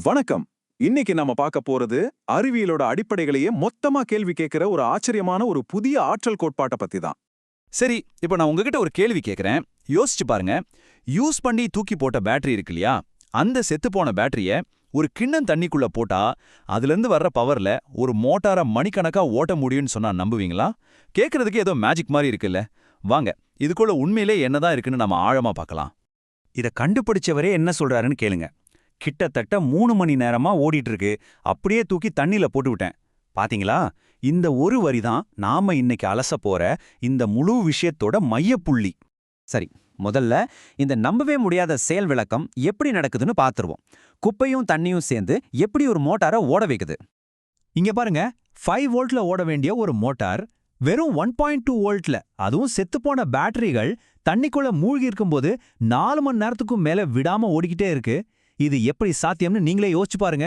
வணக்கம். இன்னைக்கு நம்ம பார்க்க போறது அறிவியலோட அடிப்படைகளையே மொத்தமா கேள்வி கேட்கிற ஒரு ஆச்சரியமான ஒரு புதிய ஆற்றல் கோட்பாட்டை பத்தி தான். சரி, இப்போ நான் உங்ககிட்ட ஒரு கேள்வி கேட்குறேன். யோசிச்சு பாருங்க. யூஸ் பண்ணி தூக்கி போட்ட பேட்டரி இருக்கு இல்லையா? அந்த செத்துப்போன பேட்டரிய ஒரு கிண்ணம் தண்ணிக்குள்ள போட்டா அதுலேருந்து வர்ற பவர்ல ஒரு மோட்டாரை மணிக்கணக்கா ஓட்ட முடியும்னு சொன்னா நம்புவீங்களா? கேட்கறதுக்கு ஏதோ மேஜிக் மாதிரி இருக்குல்ல. வாங்க, இதுக்குள்ள உண்மையிலே என்னதான் இருக்குன்னு நம்ம ஆழமா பார்க்கலாம். இத கண்டுபிடிச்சவரே என்ன சொல்றாருன்னு கேளுங்க. கிட்டத்தட்ட 3 மணி நேரமா ஓடிட்டு இருக்கு. அப்படியே தூக்கி தண்ணில போட்டு விட்டேன். பாத்தீங்களா? இந்த ஒரு வரி தான் நாம இன்னைக்கு அலச போற இந்த முழு விஷயத்தோட மையப்புள்ளி. சரி, முதல்ல இந்த நம்பவே முடியாத செயல் விளக்கம் எப்படி நடக்குதுன்னு பார்த்துருவோம். குப்பையும் தண்ணியும் சேர்ந்து எப்படி ஒரு மோட்டாரை ஓட வைக்குது? இங்க பாருங்க, 5 வோல்ட்ல ஓட வேண்டிய ஒரு மோட்டார் வெறும் 1.2 வோல்ட்ல, அதுவும் செத்துப்போன பேட்டரிகள் தண்ணிக்குள்ள மூழ்கி இருக்கும்போது 4 மணி நேரத்துக்கும் மேல விடாம ஓடிக்கிட்டே இருக்கு. இது எப்படி சாத்தியம்னு நீங்களே யோசிச்சு பாருங்க.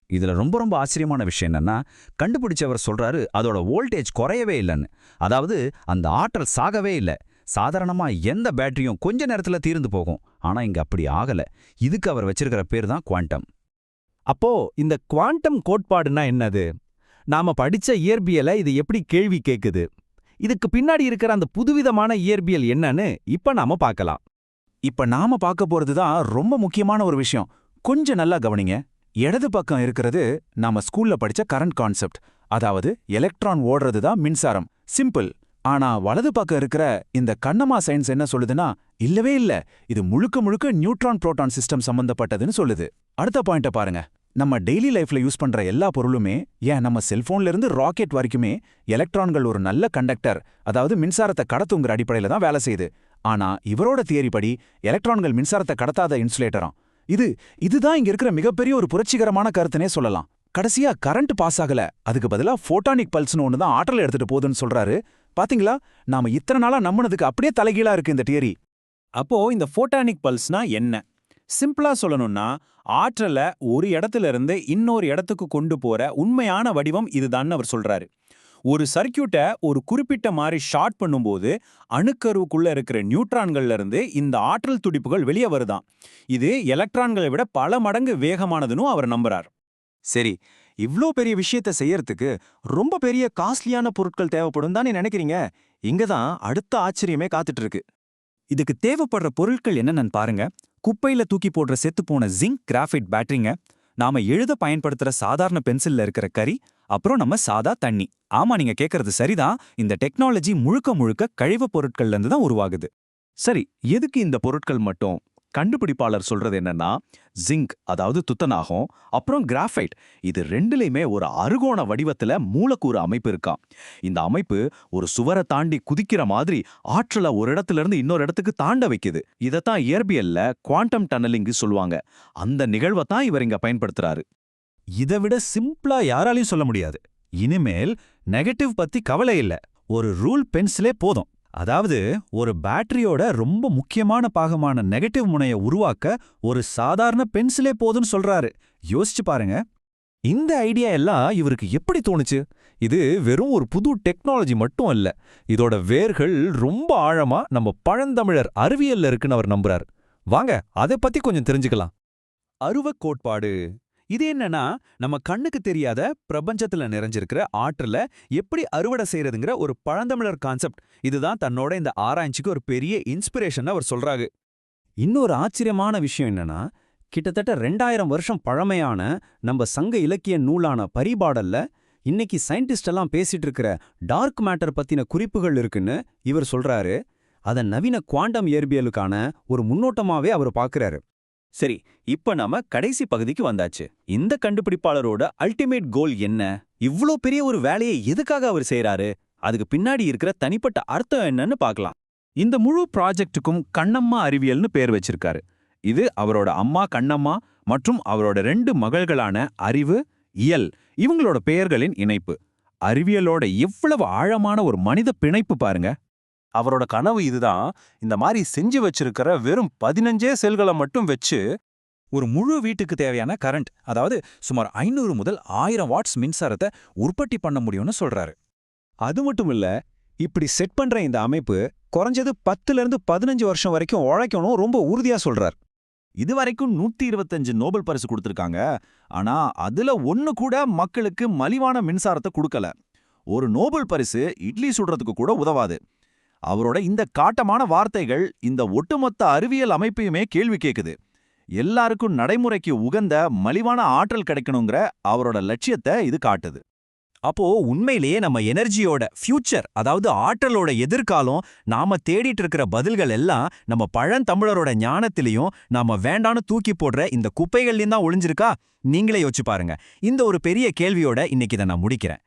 இதுல ரொம்ப ஆச்சரியமான விஷயம் என்னன்னா, கண்டுபிடிச்சவர் சொல்றாரு அதோட வோல்டேஜ் குறையவே இல்லைன்னு. அதாவது அந்த ஆற்றல் சாகவே இல்லை. சாதாரணமா எந்த பேட்டரியும் கொஞ்ச நேரத்துல தீர்ந்து போகும். ஆனா இங்க அப்படி ஆகல. இதுக்கு அவர் வச்சிருக்கிற பேர் தான் குவாண்டம். அப்போ இந்த குவாண்டம் கோட்பாடுனா என்னது? நாம படிச்ச இயற்பியலை இது எப்படி கேள்வி கேக்குது? இதுக்கு பின்னாடி இருக்கிற அந்த புதுவிதமான இயற்பியல் என்னன்னு இப்ப நாம பார்க்கலாம். இப்ப நாம பார்க்க போறது தான் ரொம்ப முக்கியமான ஒரு விஷயம். கொஞ்சம் நல்லா கவனிங்க. இடது பக்கம் இருக்கிறது நாம ஸ்கூல்ல படிச்ச கரண்ட் கான்செப்ட். அதாவது எலக்ட்ரான் ஓடுறது தான் மின்சாரம். சிம்பிள். ஆனா வலது பக்கம் இருக்கிற இந்த கண்ணம்மா சயின்ஸ் என்ன சொல்லுதுன்னா, இல்லவே இல்ல, இது முழுக்க முழுக்க நியூட்ரான் புரோட்டான் சிஸ்டம் சம்பந்தப்பட்டதுன்னு சொல்லுது. அடுத்த பாயிண்ட பாருங்க. நம்ம டெய்லி லைஃப்ல யூஸ் பண்ற எல்லா பொருளுமே, ஏன் நம்ம செல்போன்ல இருந்து ராக்கெட் வரைக்குமே எலக்ட்ரான்கள் ஒரு நல்ல கண்டக்டர், அதாவது மின்சாரத்தை கடத்துங்கிற அடிப்படையில தான் வேலை செய்யுது. ஆனா இவரோட தியரி படி எலக்ட்ரான்கள் மின்சாரத்தை கடத்தாத இன்சுலேட்டராம். இதுதான் இங்க இருக்கிற மிகப்பெரிய ஒரு புரட்சிகரமான கருத்துனே சொல்லலாம். கடைசியா கரண்ட் பாஸ் ஆகல, அதுக்கு பதிலா ஃபோட்டானிக் பல்ஸ்னு ஒன்னு தான் ஆற்றல் எடுத்துட்டு போகுதுன்னு சொல்றாரு. பாத்தீங்களா, நாம இத்தனை நாளா நம்பினதுக்கு அப்படியே தலைகீழா இருக்கு இந்த தியரி. அப்போ இந்த ஃபோட்டானிக் பல்ஸ்னா என்ன? சிம்பிளா சொல்லணும்னா, ஆற்றலை ஒரு இடத்துல இருந்து இன்னொரு இடத்துக்கு கொண்டு போற உண்மையான வடிவம் இதுதான்னு அவர் சொல்றாரு. ஒரு சர்க்கியூட்டை ஒரு குறிப்பிட்ட மாதிரி ஷார்ட் பண்ணும்போது அணுக்கருவுக்குள்ள இருக்கிற நியூட்ரான்கள்ல இருந்து இந்த ஆற்றல் துடிப்புகள் வெளியே வருதாம். இது எலக்ட்ரான்களை விட பல மடங்கு வேகமானதுன்னு அவர் நம்புறார். சரி, இவ்ளோ பெரிய விஷயத்த செய்யறதுக்கு ரொம்ப பெரிய காஸ்ட்லியான பொருட்கள் தேவைப்படும் தானே நினைக்கிறீங்க? இங்க தான் அடுத்த ஆச்சரியமே காத்துட்டு இருக்கு. இதுக்கு தேவைப்படுற பொருட்கள் என்னன்னு பாருங்க. குப்பையில தூக்கி போடுற செத்துப்போன ஜிங்க் கிராஃபைட் பேட்டரிங்க, நாம எழுத பயன்படுத்துற சாதாரண பென்சில்ல இருக்கிற கரி, அப்புறம் நம்ம சாதா தண்ணி. ஆமா, நீங்க கேட்கறது சரிதான். இந்த டெக்னாலஜி முழுக்க முழுக்க கழிவுப் பொருட்கள்ல இருந்து தான் உருவாகுது. சரி, எதுக்கு இந்த பொருட்கள் மட்டும்? கண்டுபிடிப்பாளர் சொல்றது என்னன்னா, ஜிங்க் அதாவது துத்தநாகம், அப்புறம் கிராஃபைட், இது ரெண்டுலயுமே ஒரு அறுகோண வடிவத்துல மூலக்கூறு அமைப்பு இருக்காம். இந்த அமைப்பு ஒரு சுவரை தாண்டி குதிக்கிற மாதிரி ஆற்றலை ஒரு இடத்துல இருந்து இன்னொரு இடத்துக்கு தாண்ட வைக்குது. இதத்தான் இயற்பியல்ல குவாண்டம் டன்னலிங் சொல்லுவாங்க. அந்த நிகழ்வை தான் இவர் இங்க பயன்படுத்துறாரு. இதை விட சிம்பிளா யாராலையும் சொல்ல முடியாது. இனிமேல் நெகட்டிவ் பத்தி கவலை இல்ல. ஒரு ரூல் பென்சிலே போதும். அதாவது ஒரு பேட்டரியோட ரொம்ப முக்கியமான பாகமான நெகட்டிவ் முனைய உருவாக்க ஒரு சாதாரண பென்சிலே போதும்னு சொல்றாரு. யோசிச்சு பாருங்க. இந்த ஐடியா எல்லாம் இவருக்கு எப்படி தோணுச்சு? இது வெறும் ஒரு புது டெக்னாலஜி மட்டும் அல்ல. இதோட வேர்கள் ரொம்ப ஆழமா நம்ம பழந்தமிழர் அறிவியல்ல இருக்குன்னு அவர் நம்புறார். வாங்க, அதை பத்தி கொஞ்சம் தெரிஞ்சுக்கலாம். அருவக் கோட்பாடு இது என்னன்னா, நம்ம கண்ணுக்கு தெரியாத பிரபஞ்சத்துல நிறைஞ்சிருக்கிற ஆற்றல எப்படி அறுவடை செய்யறதுங்கிற ஒரு பழந்தமிழர் கான்செப்ட். இதுதான் தன்னோட இந்த ஆராய்ச்சிக்கு ஒரு பெரிய இன்ஸ்பிரேஷன் அவர் சொல்றாரு. இன்னொரு ஆச்சரியமான விஷயம் என்னன்னா, கிட்டத்தட்ட 2000 வருஷம் பழமையான நம்ம சங்க இலக்கிய நூலான பரிபாடல்ல இன்னைக்கு சயின்டிஸ்ட் எல்லாம் பேசிட்டு இருக்கிற டார்க் மேட்டர் பத்தின குறிப்புகள் இருக்குன்னு இவர் சொல்றாரு. அத நவீன குவாண்டம் இயற்பியலுக்கான ஒரு முன்னோட்டமாவே அவர் பார்க்கறாரு. சரி, இப்ப நாம கடைசி பகுதிக்கு வந்தாச்சு. இந்த கண்டுபிடிப்பாளரோட அல்டிமேட் கோல் என்ன? இவ்ளோ பெரிய ஒரு வேலையை எதுக்காக அவர் செய்யறாரு? அதுக்கு பின்னாடி இருக்கிற தனிப்பட்ட அர்த்தம் என்னன்னு பார்க்கலாம். இந்த முழு ப்ராஜெக்ட்டுக்கும் கண்ணம்மா அறிவியல்னு பேர் வச்சிருக்காரு. இது அவரோட அம்மா கண்ணம்மா மற்றும் அவரோட 2 மகள்களான அறிவு, இயல், இவங்களோட பெயர்களின் இணைப்பு. அறிவியலோட எவ்வளவு ஆழமான ஒரு மனித பிணைப்பு பாருங்க. அவரோட கனவு இதுதான். இந்த மாதிரி செஞ்சு வச்சிருக்கிற வெறும் 15 செல்களை மட்டும் வச்சு ஒரு முழு வீட்டுக்கு தேவையான கரண்ட், அதாவது சுமார் 500 முதல் 1000 வாட்ஸ் மின்சாரத்தை உற்பத்தி பண்ண முடியும்னு சொல்றாரு. அது மட்டும் இல்ல, இப்படி செட் பண்ற இந்த அமைப்பு குறைஞ்சது 10ல இருந்து 15 வருஷம் வரைக்கும் உழைக்கணும் ரொம்ப உறுதியா சொல்றார். இதுவரைக்கும் 125 நோபல் பரிசு கொடுத்திருக்காங்க. ஆனா அதுல ஒண்ணு கூட மக்களுக்கு மலிவான மின்சாரத்தை கொடுக்கல. ஒரு நோபல் பரிசு இட்லி சுடுறதுக்கு கூட உதவாது. அவரோட இந்த காட்டமான வார்த்தைகள் இந்த ஒட்டுமொத்த அறிவியல் அமைப்பையுமே கேள்வி கேக்குது. எல்லாருக்கும் நடைமுறைக்கு உகந்த மலிவான ஆற்றல் கிடைக்கணுங்கிற அவரோட லட்சியத்தை இது காட்டுது. அப்போ உண்மையிலேயே நம்ம எனர்ஜியோட ஃபியூச்சர், அதாவது ஆற்றலோட எதிர்காலம், நாம தேடிட்டு இருக்கிற பதில்கள் எல்லாம் நம்ம பழந்தமிழரோட ஞானத்திலையும் நாம வேண்டான்னு தூக்கி போடுற இந்த குப்பைகள்லையும் தான் ஒளிஞ்சிருக்கா? நீங்களே யோசிச்சு பாருங்க. இந்த ஒரு பெரிய கேள்வியோட இன்னைக்கு இதை நான் முடிக்கிறேன்.